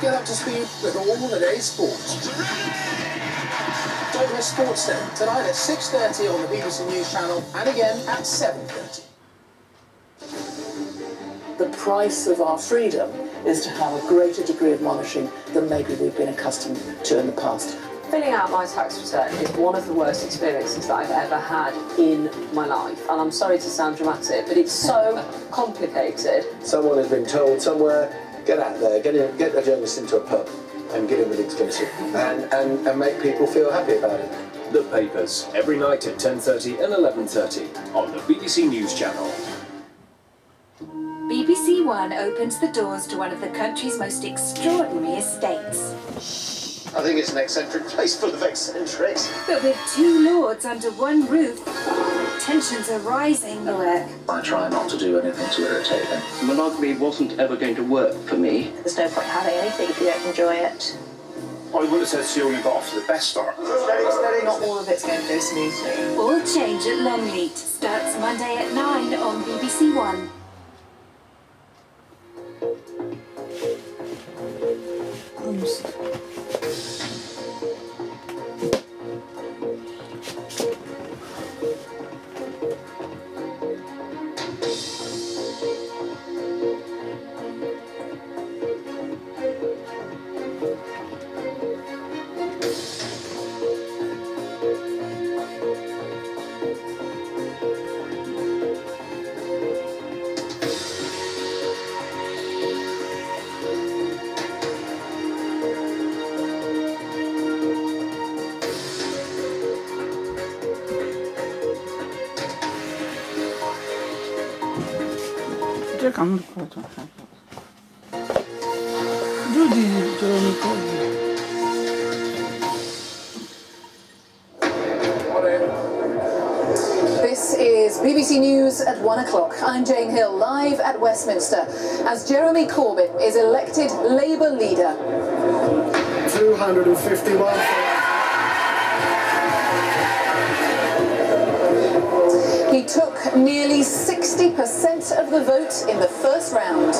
Get up to speed with all the day's sport. Don't miss Sports Day tonight at 6:30 on the BBC News Channel and again at 7:30. The price of our freedom is to have a greater degree of monitoring than maybe we've been accustomed to in the past. Filling out my tax return is one of the worst experiences that I've ever had in my life. And I'm sorry to sound dramatic, but it's so complicated. Someone has been told somewhere, get out there, get the journalists into a pub and get in with exclusive and make people feel happy about it. The Papers, every night at 10:30 and 11:30 on the BBC News Channel. BBC One opens the doors to one of the country's most extraordinary estates. I think it's an eccentric place full of eccentrics. But with two lords under one roof, tensions are rising. I try not to do anything to irritate them. Monogamy wasn't ever going to work for me. There's no point having anything if you don't enjoy it. I would have said she only got off to the best start. Not all of it's going to go smoothly. All Change at Longleat starts Monday at 9 on BBC One. This is BBC News at 1 o'clock. I'm Jane Hill, live at Westminster, as Jeremy Corbyn is elected Labour leader. 251. He took nearly 60% of the vote in the first round.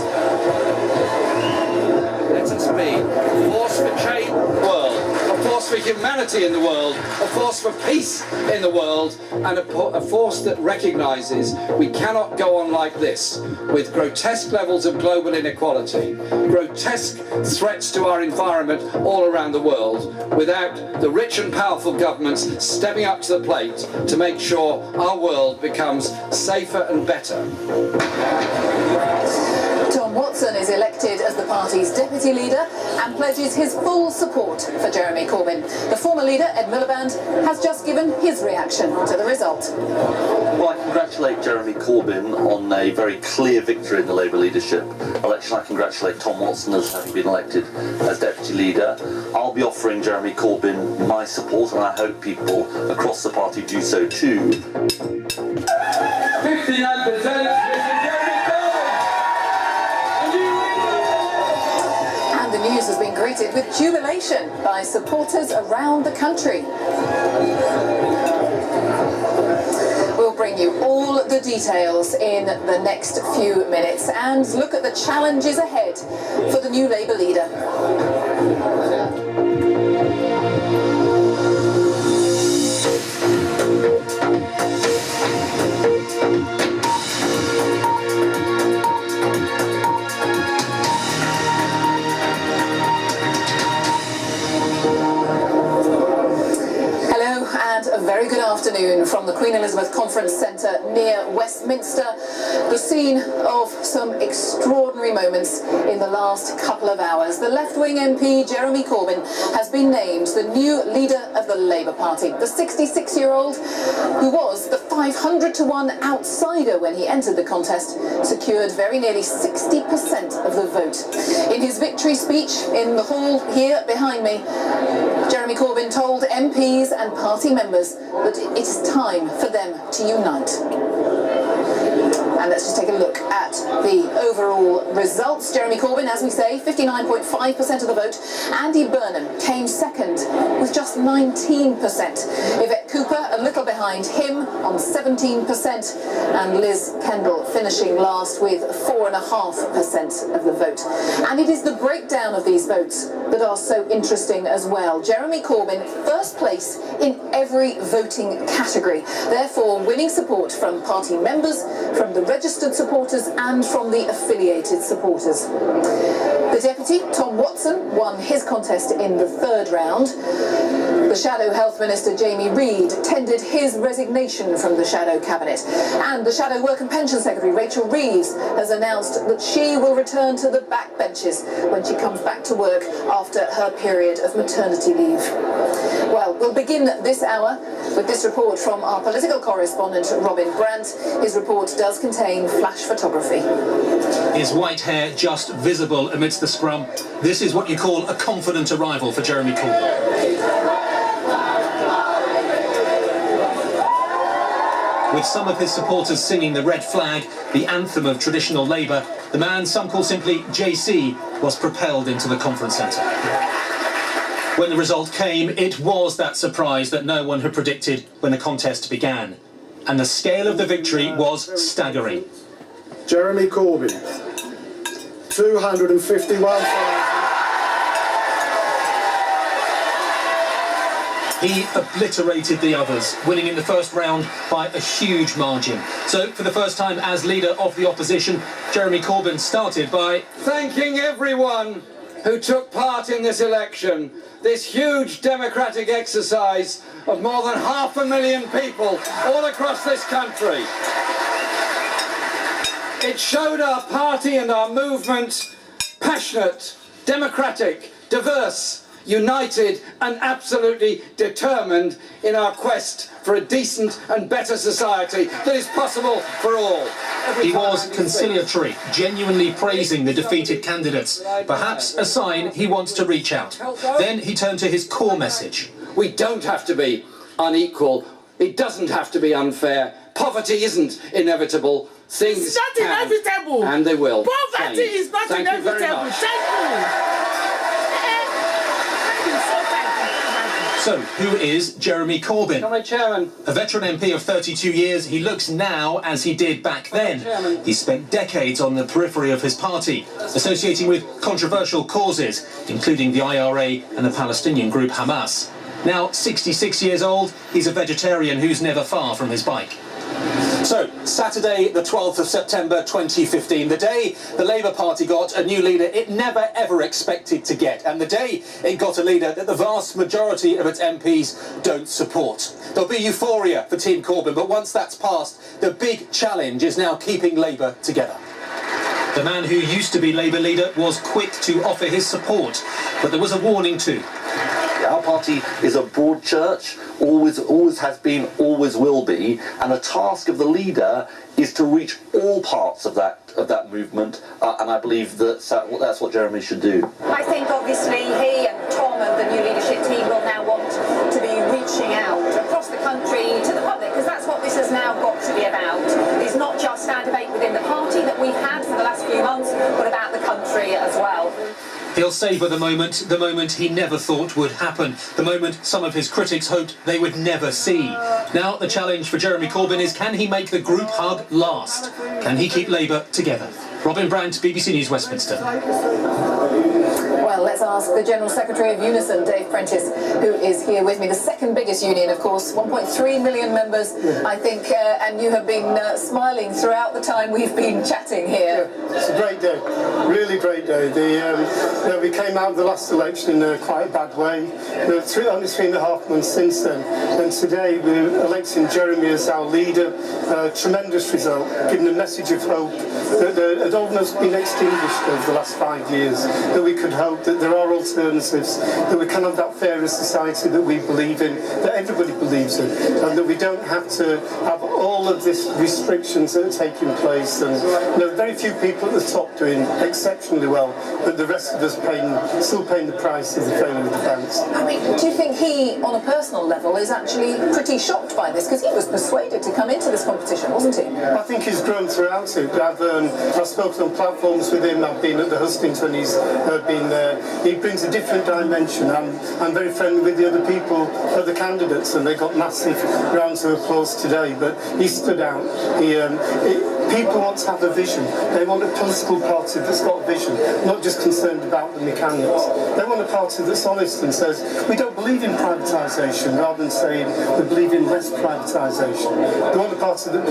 Let us be a force for change in the world, a force for humanity in the world, a force for peace in the world, and a force that recognises we cannot go on like this, with grotesque levels of global inequality, grotesque threats to our environment all around the world, without the rich and powerful governments stepping up to the plate to make sure our world becomes safer and better. Tom Watson is elected as the party's deputy leader and pledges his full support for Jeremy Corbyn. The former leader, Ed Miliband, has just given his reaction to the result. Well, I congratulate Jeremy Corbyn on a very clear victory in the Labour leadership election. I congratulate Tom Watson as having been elected as deputy leader. I'll be offering Jeremy Corbyn my support, and I hope people across the party do so too. 59%. The news has been greeted with jubilation by supporters around the country. We'll bring you all the details in the next few minutes and look at the challenges ahead for the new Labour leader. A very good afternoon from the Queen Elizabeth Conference Centre near Westminster, the scene of some extraordinary moments in the last couple of hours. The left-wing MP Jeremy Corbyn has been named the new leader of the Labour Party. The 66-year-old, who was the 500-to-1 outsider when he entered the contest, secured very nearly 60% of the vote. In his victory speech in the hall here behind me, Jeremy Corbyn told MPs and party members that it is time for them to unite. And let's just take a look at at the overall results. Jeremy Corbyn, as we say, 59.5% of the vote. Andy Burnham came second with just 19%. Yvette Cooper a little behind him on 17%, and Liz Kendall finishing last with 4.5% of the vote. And it is the breakdown of these votes that are so interesting as well. Jeremy Corbyn, first place in every voting category, therefore winning support from party members, from the registered supporters and from the affiliated supporters. The deputy, Tom Watson, won his contest in the third round. The Shadow Health Minister, Jamie Reid, tendered his resignation from the Shadow Cabinet. And the Shadow Work and Pension Secretary, Rachel Reeves, has announced that she will return to the backbenches when she comes back to work after her period of maternity leave. Well, we'll begin this hour with this report from our political correspondent, Robin Brandt. His report does contain flash photography. His white hair just visible amidst the scrum. This is what you call a confident arrival for Jeremy Corbyn. With some of his supporters singing the red flag, the anthem of traditional Labour, the man some call simply JC was propelled into the conference centre. When the result came, it was that surprise that no one had predicted when the contest began. And the scale of the victory was staggering. Jeremy Corbyn, 251,000. He obliterated the others, winning in the first round by a huge margin. So, for the first time as leader of the opposition, Jeremy Corbyn started by thanking everyone who took part in this election, this huge democratic exercise of more than 500,000 people all across this country. It showed our party and our movement passionate, democratic, diverse, united and absolutely determined in our quest for a decent and better society that is possible for all. He was conciliatory, genuinely praising the defeated candidates, perhaps a sign he wants to reach out. Then he turned to his core message. We don't have to be unequal. It doesn't have to be unfair. Poverty isn't inevitable. Things it's not inevitable. And they will. Poverty is not inevitable. Thank you. So, who is Jeremy Corbyn? Chairman. A veteran MP of 32 years, he looks now as he did back then. He spent decades on the periphery of his party, associating with controversial causes, including the IRA and the Palestinian group Hamas. Now, 66 years old, he's a vegetarian who's never far from his bike. So, Saturday the 12th of September 2015, the day the Labour Party got a new leader it never ever expected to get, and the day it got a leader that the vast majority of its MPs don't support. There'll be euphoria for Team Corbyn, but once that's passed, the big challenge is now keeping Labour together. The man who used to be Labour leader was quick to offer his support, but there was a warning too. Our party is a broad church, always has been, always will be, and the task of the leader is to reach all parts of that movement, and I believe that's what Jeremy should do. I think obviously he and Tom and the new leadership team will now want to be reaching out across the country to the public, because that's what this has now got to be about. It's not just our debate within the party that we've had for the last few months, but about the country as well. He'll savour the moment he never thought would happen, the moment some of his critics hoped they would never see. Now the challenge for Jeremy Corbyn is, can he make the group hug last? Can he keep Labour together? Robin Brandt, BBC News, Westminster. Well, let's ask the General Secretary of Unison, Dave Prentice, who is here with me. The second biggest union, of course, 1.3 million members, I think, and you have been smiling throughout the time we've been chatting here. Yeah, it's a great day, really great day. We came out of the last election in a quite bad way. Only 3.5 months since then, and today we're electing Jeremy as our leader. Tremendous result, giving a message of hope that had almost been extinguished over the last 5 years, that we could hope hope that there are alternatives, that we can have that fairer society that we believe in, that everybody believes in, and that we don't have to have all of these restrictions that are taking place. And very few people at the top doing exceptionally well, but the rest of us still paying the price of the failure of the banks. I mean, do you think he, on a personal level, is actually pretty shocked by this? Because he was persuaded to come into this competition, wasn't he? I think he's grown throughout it. I've spoken on platforms with him. I've been at the hustings when he's been there. He brings a different dimension. I'm very friendly with the other people, other candidates, and they got massive rounds of applause today. But he stood out. People want to have a vision. They want a political party that's got a vision, not just concerned about the mechanics. They want a party that's honest and says, we don't believe in privatisation, rather than saying we believe in less privatisation. They want a party that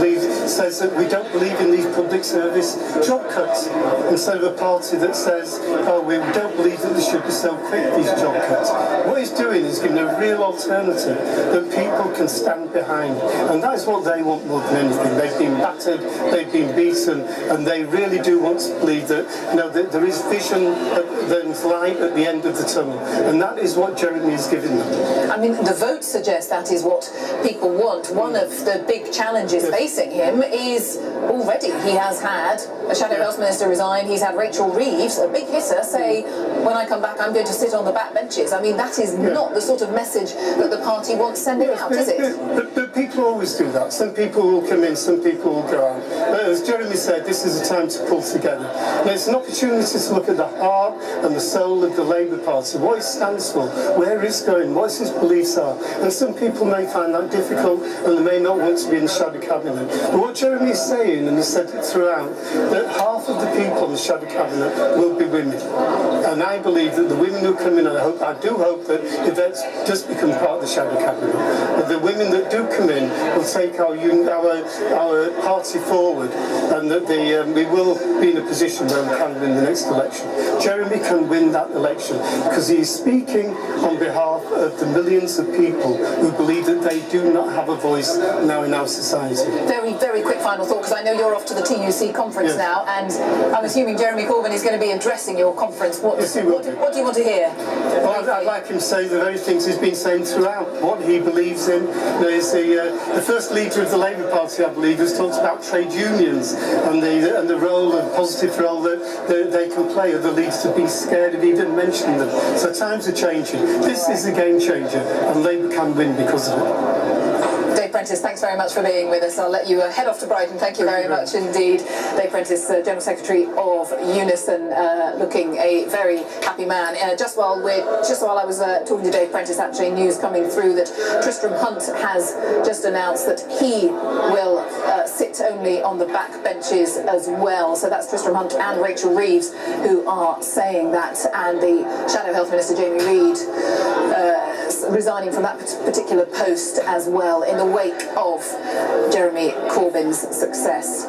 says that we don't believe in these public service job cuts, instead of a party that says, oh, we don't believe that they should be so quick, these job cuts. What he's doing is giving a real alternative that people can stand behind, and that is what they want more than anything. They've been battered, they've been beaten, and they really do want to believe that, that there is vision, there's light at the end of the tunnel, and that is what Jeremy is giving them. I mean, the votes suggest that is what people want. One of the big challenges facing him is already he has had a Shadow Health Minister resign, he's had Rachel Reeves, a big hitter, say, when I come back I'm going to sit on the back benches. I mean, that is not the sort of message that the party wants sending out, is it? But people always do that. Some people will come in, some people will go out. But as Jeremy said, this is a time to pull together. And it's an opportunity to look at the heart and the soul of the Labour Party, what it stands for, where it's going, what his beliefs are. And some people may find that difficult and they may not want to be in the Shadow Cabinet. But what Jeremy is saying, and he said it throughout, that half of the people in the Shadow Cabinet will be women. And I believe that the women who come in, and I do hope that Yvette's just become part of the Shadow Cabinet, but the women that do come in will take our party forward, and that we will be in a position where we can win the next election. Jeremy can win that election because he is speaking on behalf of the millions of people who believe that they do not have a voice now in our society. Very, very quick final thought, because I know you're off to the TUC conference now, and I'm assuming Jeremy Corbyn is going to be addressing your conference. What do you want to hear? Well, I'd like him to say the very things he's been saying throughout, what he believes in. He's the first leader of the Labour Party, I believe, who's talked about trade unions and the role, and positive role that they can play. Other leaders have been scared of even mentioning them. So times are changing. This is a game changer, and Labour can win because of it. Dave Prentice, thanks very much for being with us. I'll let you head off to Brighton. Thank you very much indeed. Dave Prentice, General Secretary of Unison, looking a very happy man. Just while I was talking to Dave Prentice, actually news coming through that Tristram Hunt has just announced that he will sit only on the back benches as well. So that's Tristram Hunt and Rachel Reeves who are saying that, and the Shadow Health Minister Jamie Reid resigning from that particular post as well in the wake of Jeremy Corbyn's success.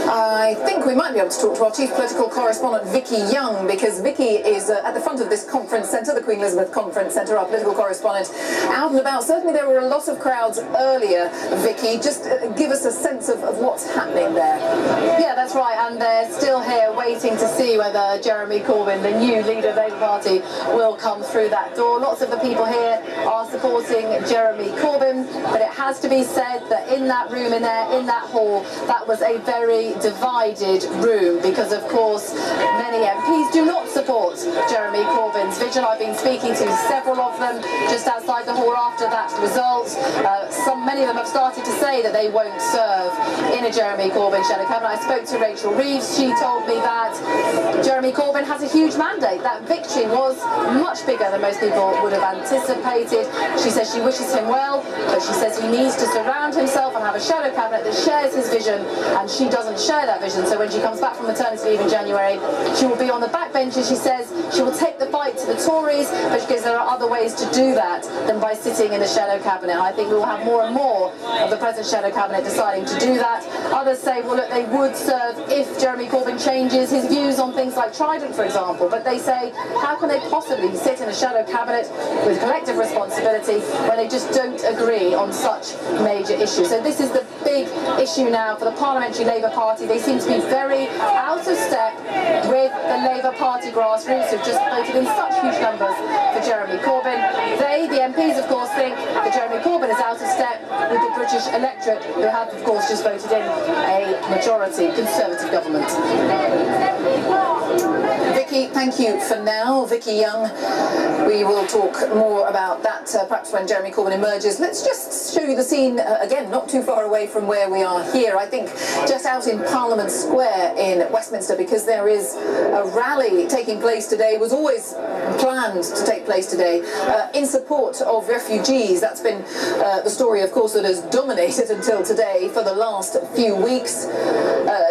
I think we might be able to talk to our chief political correspondent Vicky Young, because Vicky is at the front of this conference centre, the Queen Elizabeth Conference Centre, our political correspondent, out and about. Certainly there were a lot of crowds earlier. Vicky, just give us a sense of what's happening there. Yeah, that's right, and they're still here waiting to see whether Jeremy Corbyn, the new leader of the Labour Party, will come through that door. Lots of the people here are supporting Jeremy Corbyn, but it has to be said that in that room in there, in that hall, that was a very divided room, because of course many MPs do not support Jeremy Corbyn's vision. I've been speaking to several of them just outside the hall after that result. Many of them have started to say that they won't serve in a Jeremy Corbyn Shadow Cabinet. I spoke to Rachel Reeves. She told me that Jeremy Corbyn has a huge mandate. That victory was much bigger than most people would have anticipated. She says she wishes him well, but she says he needs to surround himself and have a Shadow Cabinet that shares his vision, and she doesn't share that vision. So when she comes back from maternity leave in January, she will be on the backbenches. She says she will take the fight to the Tories, but she says there are other ways to do that than by sitting in the Shadow Cabinet. I think we will have more and more of the present Shadow Cabinet deciding to do that. Others say, well, look, they would serve if Jeremy Corbyn changes his views on things like Trident, for example. But they say, how can they possibly sit in a Shadow Cabinet with collective responsibility when they just don't agree on such major issues? So this is the big issue now for the Parliamentary Labour Party. They seem to be very out of step with the Labour Party grassroots who've just voted in such huge numbers for Jeremy Corbyn. They, the MPs, of course, think that Jeremy Corbyn is out of step with the British electorate, who have, of course, just voted in a majority Conservative government. Vicky, thank you for now. Vicky Young, we will talk more about that perhaps when Jeremy Corbyn emerges. Let's just show you the scene again, not too far away from where we are here. I think just out in Parliament Square in Westminster, because there is a rally taking place today, was always planned to take place today, in support of refugees. That's been the story, of course, that has dominated until today for the last few weeks.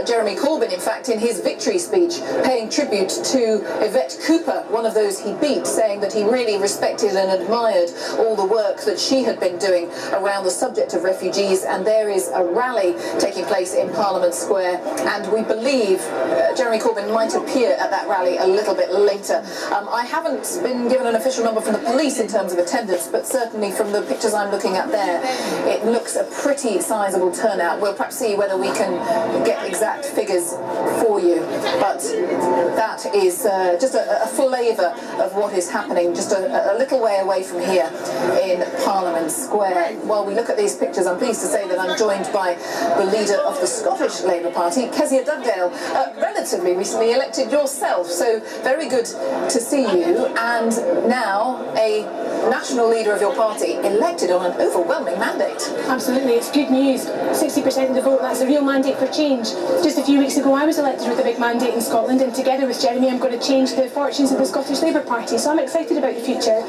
Jeremy Corbyn, in fact, in his victory speech, paying tribute to Yvette Cooper, one of those he beat, saying that he really respected and admired all the work that she had been doing around the subject of refugees. And there is a rally taking place in Parliament Square, and we believe Jeremy Corbyn might appear at that rally a little bit later. I haven't been given an official number from the police in terms of attendance, but certainly from the pictures I'm looking at there, it looks a pretty sizable turnout. We'll perhaps see whether we can get exact figures for you, but that is just a flavour of what is happening just a little way away from here in Parliament Square. While we look at these pictures, I'm pleased to say that I'm joined by the leader of the Scottish Labour Party, Kezia Dugdale, relatively recently elected yourself, so very good to see you, and now a national leader of your party elected on an overwhelming mandate. Absolutely, it's good news. 60% of the vote, that's a real mandate for change. Just a few weeks ago I was elected with a big mandate in Scotland, and together with Jeremy I'm going to change the fortunes of the Scottish Labour Party, so I'm excited about the future.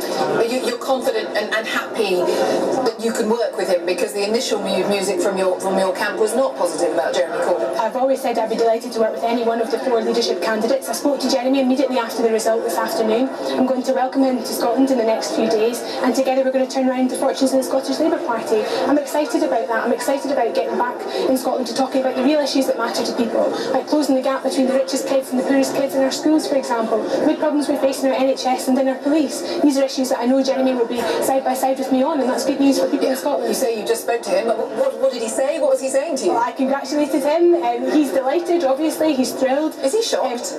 You're confident and happy that you can work with him, because the initial music from your camp was not positive about Jeremy Corbyn. I've always said I'd be delighted to work with any one of the 4 leadership candidates. I spoke to Jeremy immediately after the result this afternoon. I'm going to welcome him to Scotland in the next few days, and together we're going to turn around the fortunes of the Scottish Labour Party. I'm excited about that. I'm excited about getting back in Scotland to talking about the real issues that matter to people, like closing the gap between the richest kids and the poorest kids in our schools, for example, the big problems we face in our NHS and in our police. These are issues that I know Jeremy will be side by side with me on, and that's good news for people in Scotland. You say you just spoke to him, but what did he say? What was he saying to you? Well, I congratulated him, he's delighted, obviously, he's thrilled. Is he shocked?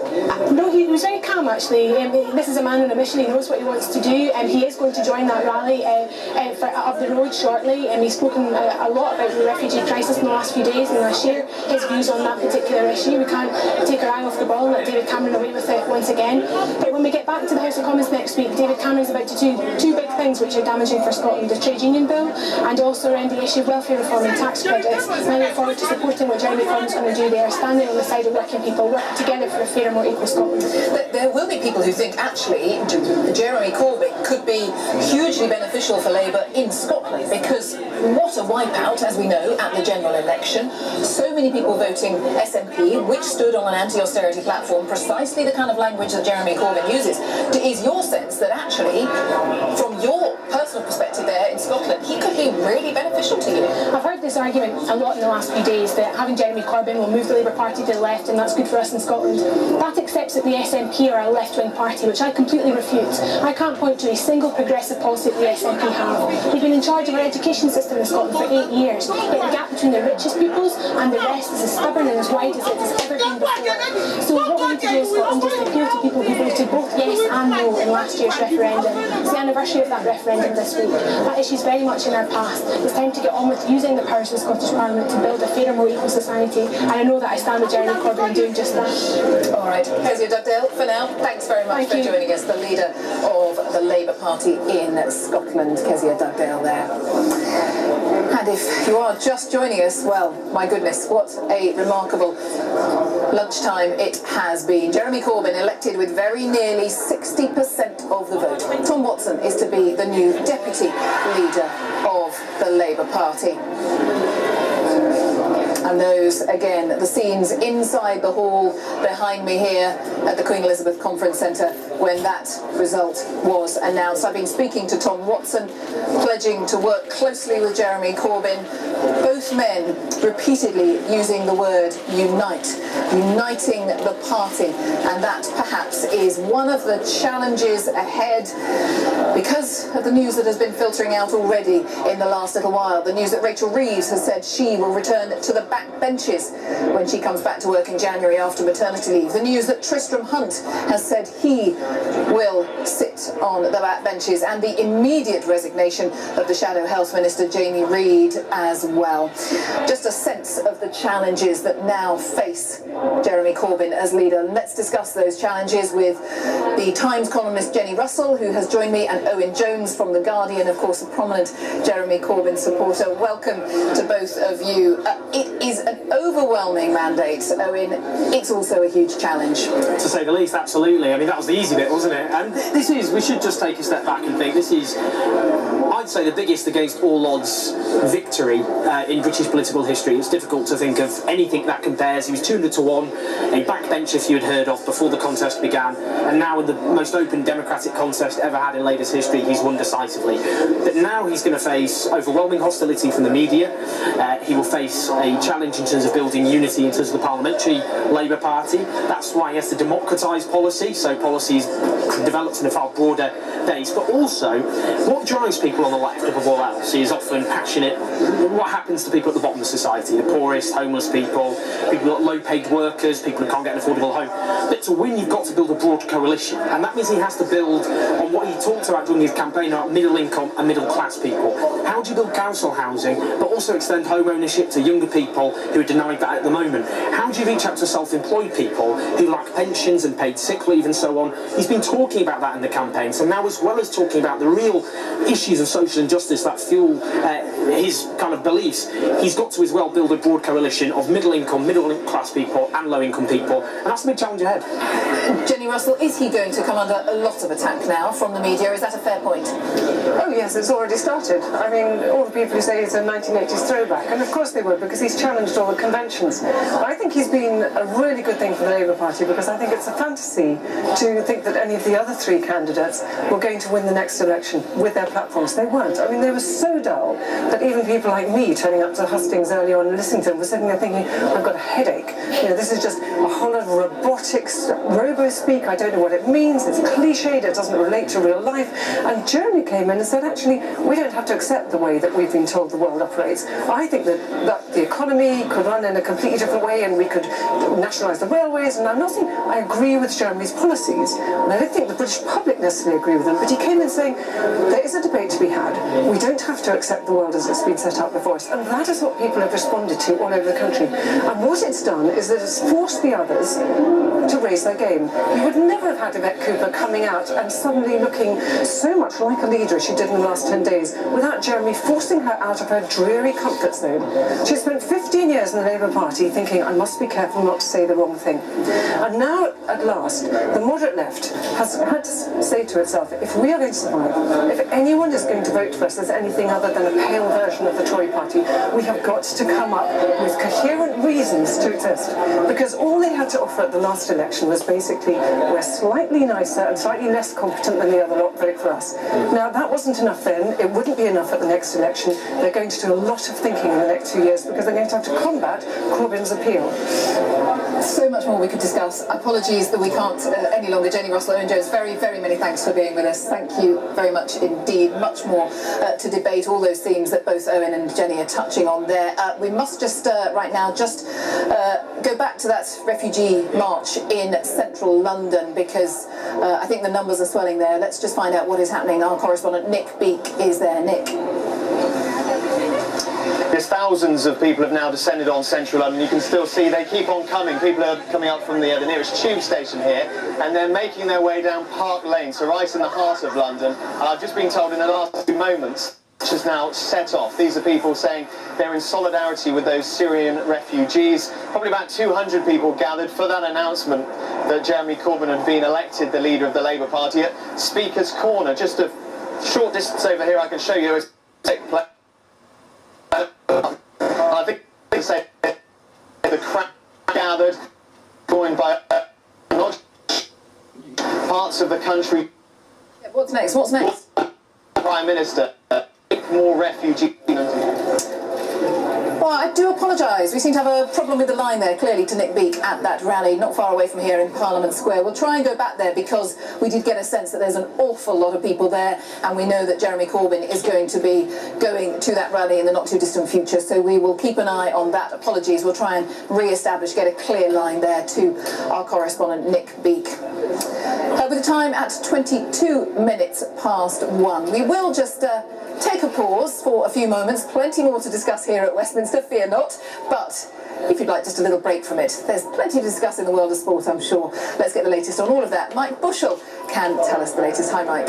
No, he was very calm actually. This is a man on a mission, he knows what he wants to do, and he is going to join that rally up the road shortly, and he's spoken a lot about the refugee crisis in the last few days, and I share his views on that particular issue. We can't take our eye off the ball and let David Cameron away with it once again. But when we get back to the House of Commons next week, David Cameron's about to do 2 big things which are damaging for Scotland: the trade union bill and also around the issue of welfare reform and tax credits. And I look forward to supporting what Jeremy Corbyn's going to do there, standing on the side of working people, working together for a fairer, more equal Scotland. There will be people who think actually Jeremy Corbyn could be hugely beneficial for Labour in Scotland, because what a wipeout, as we know, at the general election. So many people voting SNP, which stood on an anti-austerity platform, precisely the kind of language that Jeremy Corbyn uses. Is your sense that actually, from your personal perspective there in Scotland, he could be really beneficial to you? I've heard this argument a lot in the last few days, that having Jeremy Corbyn will move the Labour Party to the left and that's good for us in Scotland. That accepts that the SNP are a left-wing party, which I completely refute. I can't point to a single progressive policy that the SNP have. They've been in charge of our education system in Scotland for 8 years, yet the gap between the richest pupils and the rest is as stubborn and as wide as it has ever been before. So what we need to do in Scotland is appeal to people who voted both yes and no in last year's referendum. It's the anniversary of that referendum this week. That issue is very much in our past. It's time to get on with using the powers of the Scottish Parliament to build a fairer, more equal society, and I know that I stand with Jeremy Corbyn in doing just that. All right, Kezia Dugdale, for now, thanks very much for joining us, the leader of the Labour Party in Scotland, Kezia Dugdale there. And if you are just joining us, well, my goodness, what a remarkable lunchtime it has been. Jeremy Corbyn elected with very nearly 60% of the vote. Tom Watson is to be the new deputy leader of the Labour Party. And those, again, the scenes inside the hall behind me here at the Queen Elizabeth Conference Centre when that result was announced. I've been speaking to Tom Watson, pledging to work closely with Jeremy Corbyn. Both men repeatedly using the word unite, uniting the party, and that perhaps is one of the challenges ahead because of the news that has been filtering out already in the last little while. The news that Rachel Reeves has said she will return to the backbenches when she comes back to work in January after maternity leave. The news that Tristram Hunt has said he will sit on the backbenches, and the immediate resignation of the Shadow Health Minister Jamie Reid as well. Just a sense of the challenges that now face Jeremy Corbyn as leader. Let's discuss those challenges with the Times columnist Jenny Russell, who has joined me, and Owen Jones from The Guardian, of course a prominent Jeremy Corbyn supporter. Welcome to both of you. It is an overwhelming mandate, Owen. It's also a huge challenge. To say the least, absolutely. I mean, that was the easy bit, wasn't it? And this is, we should just take a step back and think, this is, I'd say, the biggest against all odds victory in British political history. It's difficult to think of anything that compares. He was 200 to 1, a backbencher you had heard of before the contest began, and now in the most open democratic contest ever had in Labour's history, he's won decisively. But now he's going to face overwhelming hostility from the media. He will face a challenge in terms of building unity in terms of the parliamentary Labour Party. That's why he has to democratise policy, so policies developed in a far broader base. But also, what drives people on the left above all else is often passionate. What happens to people at the bottom of society? The poorest, homeless people, people low-paid workers, people who can't get an affordable home. But to win, you've got to build a broad coalition, and that means he has to build on what he talked about during his campaign about middle-income and middle-class people. How do you build council housing, but also extend home ownership to younger people who are denied that at the moment? How do you reach out to self-employed people who lack pensions and paid sick leave and so on? He's been talking about that in the campaign, so now as well as talking about the real issues of social injustice that fuel his kind of beliefs, he's got to as well build a broad coalition of middle-income, middle-class people and low-income people, and that's the big challenge ahead. Jenny Russell, is he going to come under a lot of attack now from the media? Is that a fair point? Oh yes, it's already started. I mean, all the people who say it's a 1980s throwback, and of course they would, because he's challenged all the conventions. But I think he's been a really good thing for the Labour Party, because I think it's a fantasy to think that any of the other three candidates were going to win the next election with their platforms. They weren't. I mean, they were so dull that even people like me turning up to hustings early on and listening to them were sitting there thinking, I've got a headache. You know, this is just a whole lot of robotic robo-speak. I don't know what it means. It's cliched. It doesn't relate to real life. And Jeremy came in and said, actually, we don't have to accept the way that we've been told the world operates. I think that the economy could run in a completely different way, and we could nationalise the railways. And I'm not saying I agree with Jeremy's policies, and I don't think the British public necessarily agree with them, but he came in saying there is a debate to be had. We don't have to accept the world as it's been set out before us. And that is what people have responded to all over the country. And what it's done is that it's forced the others to raise their game. You would never have had Yvette Cooper coming out and suddenly looking so much like a leader as she did in the last 10 days without Jeremy forcing her out of her dreary comfort zone. She spent 15 years in the Labour Party thinking, I must be careful not to say the wrong thing. And now, at last, the moderate left has had to say to itself, if we are going to survive, if anyone is going to vote for us as anything other than a pale version of the Tory party, we have got to come up with coherent reasons to exist. Because all they had to offer at the last election was basically, we're slightly nicer and slightly less competent than the other lot, vote for us. Now, that wasn't enough then. It wouldn't be enough at the next election. They're going to do a lot of thinking in the next 2 years, because they're going to have to combat Corbyn's appeal. So much more we could discuss. Apologies that we can't any longer. Jenny Russell, Owen Jones, very, very many thanks for being with us. Thank you very much indeed. Much more to debate, all those themes that both Owen and Jenny are touching on there. We must just right now just go back to that refugee march in central London, because I think the numbers are swelling there. Let's just find out what is happening. Our correspondent Nick Beak is there. Nick. There's thousands of people have now descended on central London. You can still see they keep on coming. People are coming up from the nearest tube station here, and they're making their way down Park Lane, so right in the heart of London. And I've just been told in the last few moments, which has now set off. These are people saying they're in solidarity with those Syrian refugees. Probably about 200 people gathered for that announcement that Jeremy Corbyn had been elected the leader of the Labour Party at Speaker's Corner. Just a short distance over here, I can show you. I think they say the crowd gathered, joined by parts of the country. Yeah, what's next? What's next? Prime Minister, more refugees. Well, I do apologise. We seem to have a problem with the line there, clearly, to Nick Beake at that rally, not far away from here in Parliament Square. We'll try and go back there because we did get a sense that there's an awful lot of people there, and we know that Jeremy Corbyn is going to be going to that rally in the not-too-distant future, so we will keep an eye on that. Apologies, we'll try and re-establish, get a clear line there to our correspondent, Nick Beake. With the time at 22 minutes past 1. We will just take a pause for a few moments. Plenty more to discuss here at Westminster, fear not. But if you'd like just a little break from it, there's plenty to discuss in the world of sport, I'm sure. Let's get the latest on all of that. Mike Bushell can tell us the latest. Hi, Mike.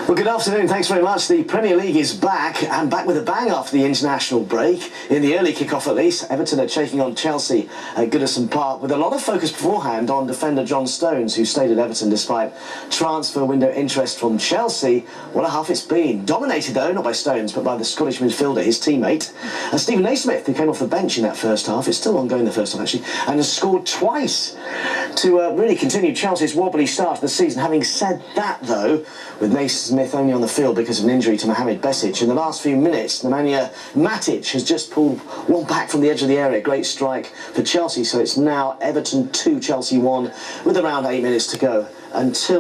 Well, good afternoon. Thanks very much. The Premier League is back, and back with a bang after the international break. In the early kick-off at least, Everton are taking on Chelsea at Goodison Park, with a lot of focus beforehand on defender John Stones, who stayed at Everton despite transfer window interest from Chelsea. What a half it's been. Dominated, though, not by Stones, but by the Scottish midfielder, his teammate. Stephen Naismith, who came off the bench in that first half, it's still ongoing the first half, actually, and has scored twice to really continue Chelsea's wobbly start to the season. Having said that, though, with Naismith only on the field because of an injury to Mohamed Besic, in the last few minutes, Nemanja Matic has just pulled one back from the edge of the area. Great strike for Chelsea, so it's now Everton 2, Chelsea 1, with around 8 minutes to go until